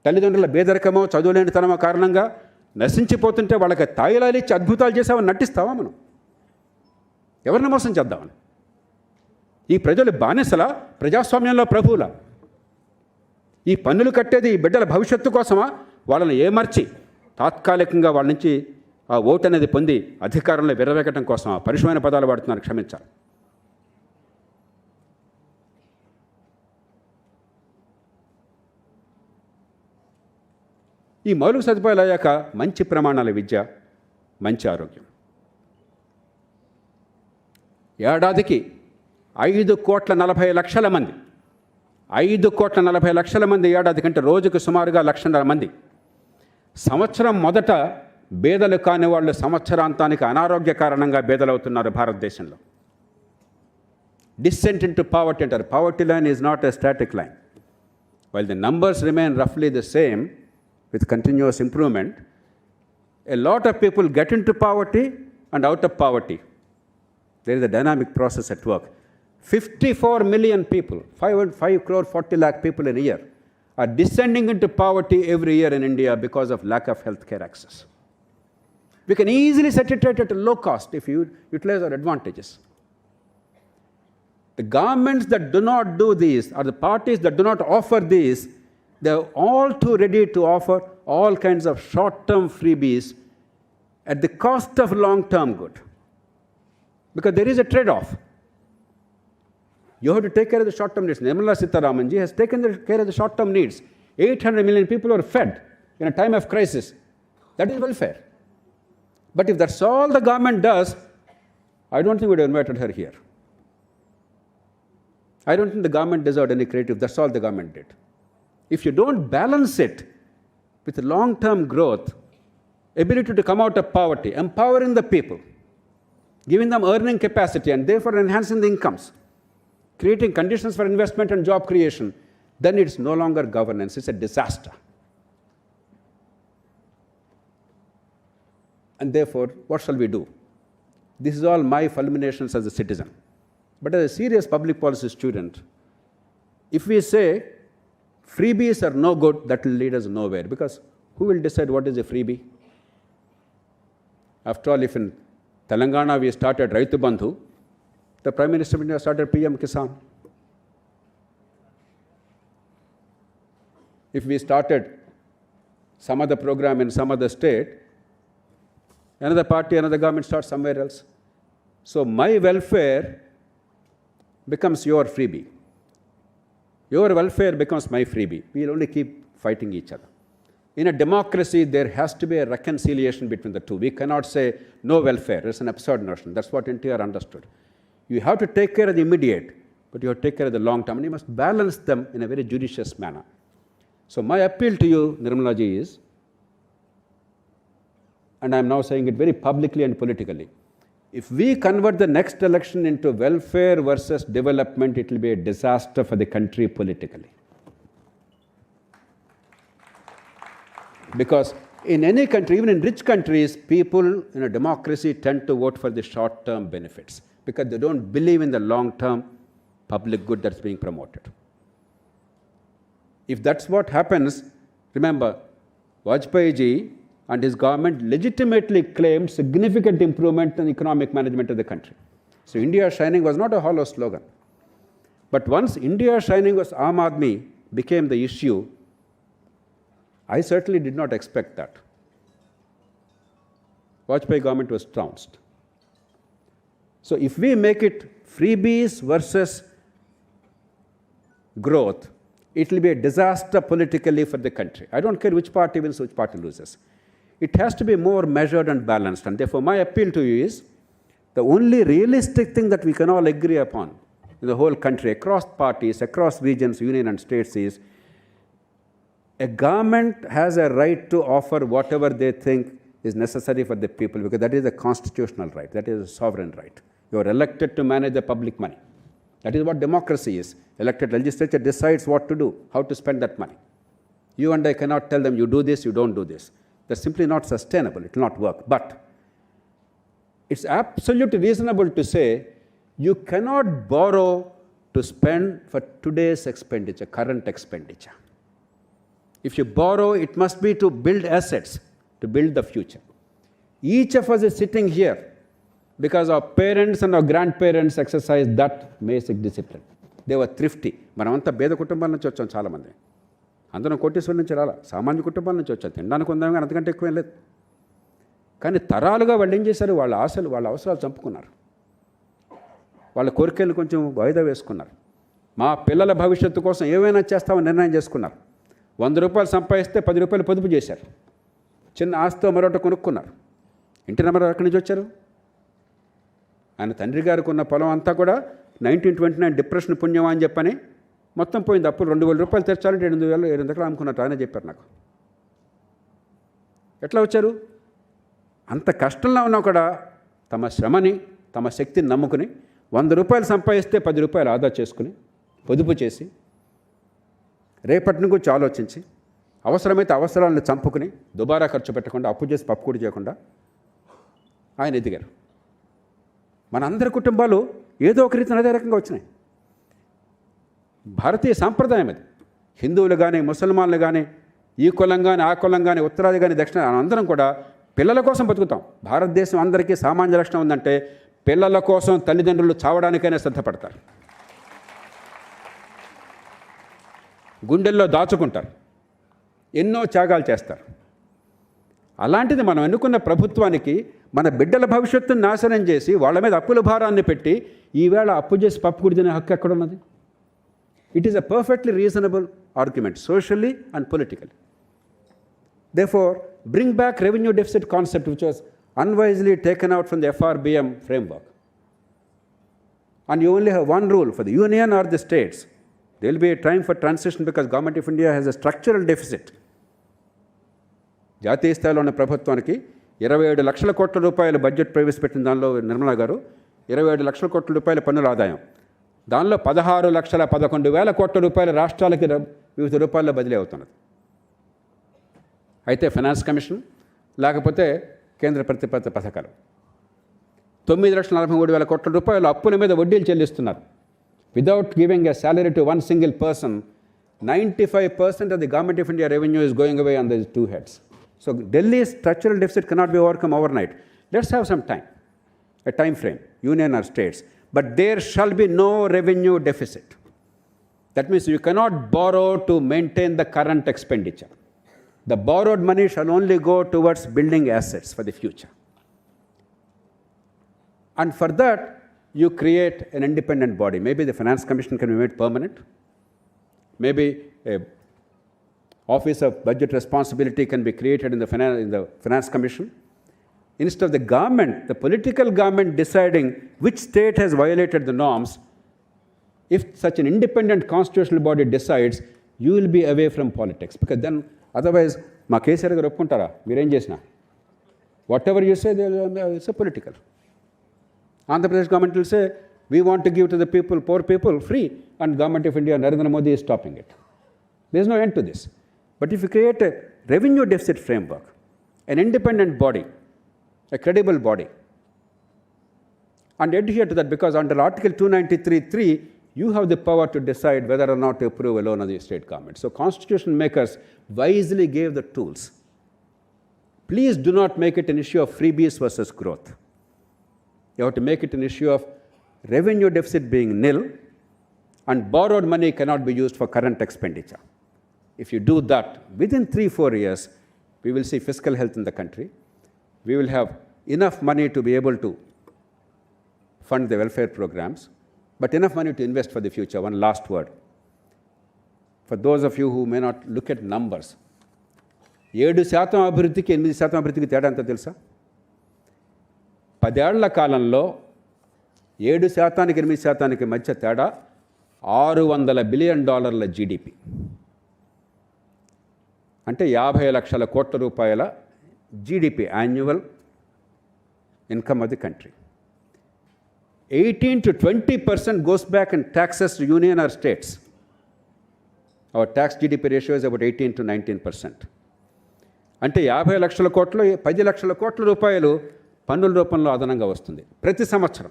తల్లిదండ్రుల బేదరికమో చదువులేనితనమో కారణంగా నశించిపోతుంటే వాళ్ళకి తాయిలాలు ఇచ్చి అద్భుతాలు చేసామని నటిస్తావా మనం? ఎవరిని మోసం చేద్దామని? ఈ ప్రజలు బానిసలా, ప్రజాస్వామ్యంలో ప్రభువులా? ఈ పన్నులు కట్టేది ఈ బిడ్డల భవిష్యత్తు కోసమా? వాళ్ళని ఏమర్చి తాత్కాలికంగా వాళ్ళ నుంచి ఆ ఓటు అనేది పొంది అధికారంలో విరవేగటం కోసమా? పరుషమైన పదాలు వాడుతున్నారు, క్షమించాలి. ఈ మౌలిక సదుపాయాలు అయ్యాక మంచి ప్రమాణాల విద్య, మంచి ఆరోగ్యం. ఏడాదికి 5,40,00,000 మంది, 5,40,00,000 మంది ఏడాది కంటే రోజుకు సుమారుగా 1,00,000 మంది. సంవత్సరం మొదట బేదలు కాని వాళ్ళు సంవత్సరాంతానికి అనారోగ్య కారణంగా బేదలవుతున్నారు భారతదేశంలో. Descent into poverty అంటారు. Poverty line is not a static line. While the numbers remain roughly the same with continuous improvement, a lot of people get into poverty and out of poverty. There is a dynamic process at work. 54 million people, 5 crore 40 lakh people in a year, are descending into poverty every year in India because of lack of healthcare access. We can easily set it right at a low cost if you utilize our advantages. The governments that do not do these, or the parties that do not offer these, they are all too ready to offer all kinds of short-term freebies at the cost of long-term good. Because there is a trade-off. You have to take care of the short-term needs. Nirmala Sitharaman ji has taken care of the short-term needs. 800 million people are fed in a time of crisis. That is welfare. But if that's all the government does, I don't think we would have invited her here. I don't think the government deserved any credit if that's all the government did. If you don't balance it with long-term growth, ability to come out of poverty, empowering the people, giving them earning capacity and therefore enhancing the incomes, creating conditions for investment and job creation, then it's no longer governance, it's a disaster. And therefore, what shall we do? This is all my fulminations as a citizen. But as a serious public policy student, if we say freebies are no good, that will lead us nowhere, because who will decide what is a freebie? After all, if in Telangana we started Raitu Bandhu, the Prime Minister of India started PM Kisan. If we started some other program in some other state, another party, another government starts somewhere else. So my welfare becomes your freebie. Your welfare becomes my freebie. We will only keep fighting each other. In a democracy, there has to be a reconciliation between the two. We cannot say no welfare. It's an absurd notion. That's what NTR understood. You have to take care of the immediate, but you have to take care of the long term, and you must balance them in a very judicious manner. So my appeal to you, Nirmala ji, is, and I'm now saying it very publicly and politically, if we convert the next election into welfare versus development, it will be a disaster for the country politically. Because in any country, even in rich countries, people in a democracy tend to vote for the short-term benefits because they don't believe in the long-term public good that's being promoted. If that's what happens, remember, Vajpayee ji and his government legitimately claimed significant improvement in economic management of the country. So India Shining was not a hollow slogan. But once India Shining was Aam Aadmi became the issue, I certainly did not expect that. Vajpayee government was trounced. So if we make it freebies versus growth, it will be a disaster politically for the country. I don't care which party wins, which party loses. It has to be more measured and balanced. And therefore, my appeal to you is, the only realistic thing that we can all agree upon in the whole country, across parties, across regions, union and states, is a government has a right to offer whatever they think is necessary for the people, because that is a constitutional right, that is a sovereign right. You are elected to manage the public money. That is what democracy is. Elected legislature decides what to do, how to spend that money. You and I cannot tell them, you do this, you don't do this. That's simply not sustainable. It will not work. But it's absolutely reasonable to say you cannot borrow to spend for today's expenditure, current expenditure. If you borrow, it must be to build assets, to build the future. Each of us is sitting here because our parents and our grandparents exercised that basic discipline. They were thrifty. మనమంతా పేద కుటుంబాల నుంచి వచ్చాం చాలామంది. అందరం కోటీశ్వరుల నుంచి రాలా, సామాన్య కుటుంబాల నుంచి వచ్చాం. తినడానికి ఉందాం కానీ అంతకంటే ఎక్కువేం లేదు. కానీ తరాలుగా వాళ్ళు ఏం చేశారు? వాళ్ళ ఆశలు, వాళ్ళ అవసరాలు చంపుకున్నారు. వాళ్ళ కోరికలు కొంచెం వాయిదా వేసుకున్నారు. మా పిల్లల భవిష్యత్తు కోసం ఏమైనా చేస్తామని నిర్ణయం చేసుకున్నారు. రూపాయలు సంపాదిస్తే 10 రూపాయలు పొదుపు చేశారు. చిన్న ఆస్తితో మరొకటి కొనుక్కున్నారు. ఇంటి నెంబర్ ఎక్కడి నుంచి వచ్చారు? ఆయన తండ్రి గారికి ఉన్న పొలం అంతా కూడా 1929 డిప్రెషన్ పుణ్యమా అని చెప్పని మొత్తం పోయింది. అప్పులు 2,000 రూపాయలు తెచ్చాలంటే 7,000 ఎకరాలు అమ్ముకున్నట్టు ఆయన చెప్పారు నాకు. ఎట్లా వచ్చారు? అంత కష్టంలో ఉన్నా కూడా తమ శ్రమని, తమ శక్తిని నమ్ముకుని 100 రూపాయలు సంపాదిస్తే 10 రూపాయలు ఆదా చేసుకుని పొదుపు చేసి రేపటి నుంచి ఆలోచించి అవసరమైతే అవసరాలను చంపుకుని దుబారా ఖర్చు పెట్టకుండా, అప్పు చేసి పప్పు కూడా చేయకుండా ఆయన ఎదిగారు. మనందరి కుటుంబాలు ఏదో ఒక రీతిన అదే రకంగా వచ్చినాయి. భారతీయ సాంప్రదాయం అది. హిందువులు కానీ, ముసల్మాన్లు కానీ, ఈ కులం కానీ, ఆ కులం కానీ, ఉత్తరాది కానీ, దక్షిణ అందరం కూడా పిల్లల కోసం బతుకుతాం. భారతదేశం అందరికీ సామాన్య లక్షణం ఉందంటే పిల్లల కోసం తల్లిదండ్రులు చావడానికైనా సిద్ధపడతారు. గుండెల్లో దాచుకుంటారు, ఎన్నో త్యాగాలు చేస్తారు. అలాంటిది మనం ఎన్నుకున్న ప్రభుత్వానికి మన బిడ్డల భవిష్యత్తును నాశనం చేసి వాళ్ళ మీద అప్పుల భారాన్ని పెట్టి ఈవేళ అప్పు చేసి పప్పు కూడా తినే హక్కు ఎక్కడున్నది? It is a perfectly reasonable argument socially and politically. Therefore, bring back revenue deficit concept which was unwisely taken out from the FRBM framework. And you only have one rule for the union or the states. There will be a time for transition because Government of India has a structural deficit. జాతీయ స్థాయిలో ఉన్న ప్రభుత్వానికి 27 లక్షల కోట్ల రూపాయల budget ప్రవేశపెట్టిన దానిలో నిర్మలా గారు 27 లక్షల కోట్ల రూపాయల పన్నుల ఆదాయం, దానిలో 16,11,000 కోట్ల రూపాయల రాష్ట్రాలకి వివిధ రూపాయల్లో బదిలీ అవుతున్నది. అయితే ఫైనాన్స్ కమిషన్ లేకపోతే కేంద్ర ప్రతిపత్తి పథకాలు 9,43,000 కోట్ల రూపాయలు అప్పుల మీద వడ్డీలు చెల్లిస్తున్నారు. Without giving a salary to one single person, 95% of the Government of India revenue is going away on these two heads. So Delhi's structural deficit cannot be overcome overnight. Let's have some time, a time frame, union or states. But there shall be no revenue deficit. That means you cannot borrow to maintain the current expenditure. The borrowed money shall only go towards building assets for the future. And for that, you create an independent body. Maybe the Finance Commission can be made permanent. Maybe a Office of Budget Responsibility can be created in the Finance Commission. Instead of the government, the political government deciding which state has violated the norms, if such an independent constitutional body decides, you will be away from politics. Because then, otherwise, మా కేసీఆర్ గారు ఒప్పుకుంటారా మీరేం చేసినా? What ever you say it's political. Andhra Pradesh government will say we want to give to the people, poor people, free, and Government of India, Narendra Modi is stopping it. There is no end to this. But if you create a revenue deficit framework, an independent body, a credible body, and adhere to that, because under Article 293(3), you have the power to decide whether or not to approve a loan of the state government. So constitution makers wisely gave the tools. Please do not make it an issue of freebies versus growth. You have to make it an issue of revenue deficit being nil and borrowed money cannot be used for current expenditure. If you do that, within 3-4 years, we will see fiscal health in the country. We will have enough money to be able to fund the welfare programs, but enough money to invest for the future. One last word. For those of you who may not look at numbers, 7% అభివృద్ధికి 8% అభివృద్ధికి తేడా ఎంత తెలుసా? 10 ఏళ్ల కాలంలో 7%కి 8% మధ్య తేడా $600 billion GDP, అంటే 50 లక్షల కోట్ల రూపాయల GDP, annual income of the country. 18 to 20% goes back in taxes to union or states. Our tax GDP ratio is about 18 to 19%. అంటే 50 లక్షల కోట్లు 10 లక్షల కోట్ల రూపాయలు పన్నుల రూపంలో అదనంగా వస్తుంది ప్రతి సంవత్సరం.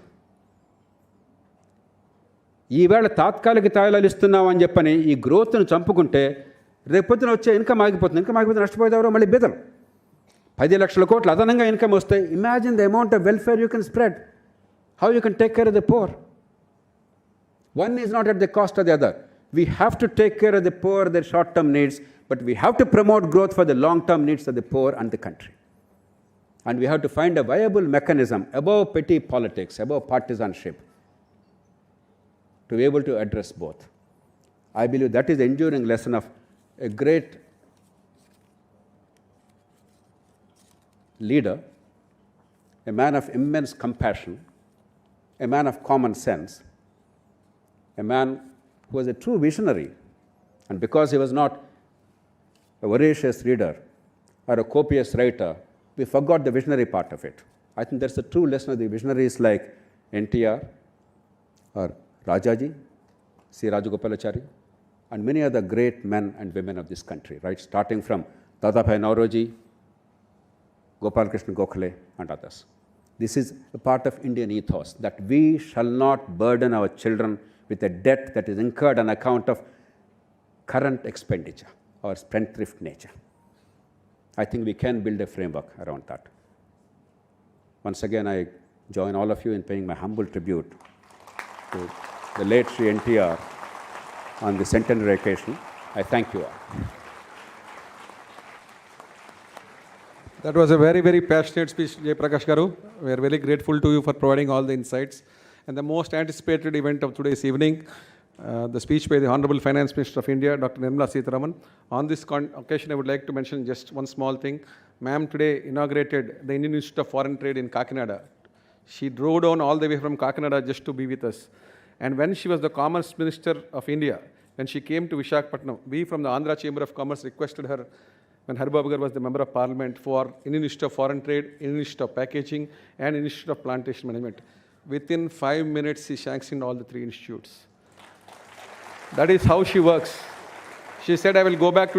ఈవేళ తాత్కాలిక తాయిలాలు ఇస్తున్నామని చెప్పని ఈ గ్రోత్ను చంపుకుంటే రేపొద్దున వచ్చే ఇన్కమ్ ఆగిపోతుంది. ఇన్కమ్ ఆగిపోతే నష్టపోయేవారు మళ్ళీ బెదలు. 10 లక్షల కోట్లు అదనంగా ఇన్కమ్ వస్తాయి. Imagine the amount of welfare you can spread. How you can take care of the poor? One is not at the cost of the other. We have to take care of the poor, their short-term needs, but we have to promote growth for the long-term needs of the poor and the country. And we have to find a viable mechanism above petty politics, above partisanship, to be able to address both. I believe that is the enduring lesson of a great leader, a man of immense compassion, a man of common sense, a man who was a true visionary. And because he was not a voracious reader or a copious writer, we forgot the visionary part of it. I think that's the true lesson of the visionaries like NTR or Rajaji, C. Rajagopalachari, and many other great men and women of this country, right? Starting from Dadabhai Nauroji, Gopal Krishna Gokhale, and others. This is a part of Indian ethos, that we shall not burden our children with a debt that is incurred on account of current expenditure or spendthrift nature. I think we can build a framework around that. Once again, I join all of you in paying my humble tribute to the late Sri NTR on the centenary occasion. I thank you all. That was a very, very passionate speech, Jaya Prakash Garu. We are very grateful to you for providing all the insights. And the most anticipated event of today's evening, the speech by the Honorable Finance Minister of India, Dr. Nirmala Sitharaman. On this occasion, I would like to mention just one small thing. Ma'am today inaugurated the Indian Institute of Foreign Trade in Kakinada. She drove down all the way from Kakinada just to be with us. And when she was the Commerce Minister of India, when she came to Visakhapatnam, we from the Andhra Chamber of Commerce requested her, when Haribabu was the Member of Parliament, for Indian Institute of Foreign Trade, Indian Institute of Packaging, and Institute of Plantation Management. Within 5 minutes, she sanctioned all the 3 institutes. That is how she works. She said, I will go back to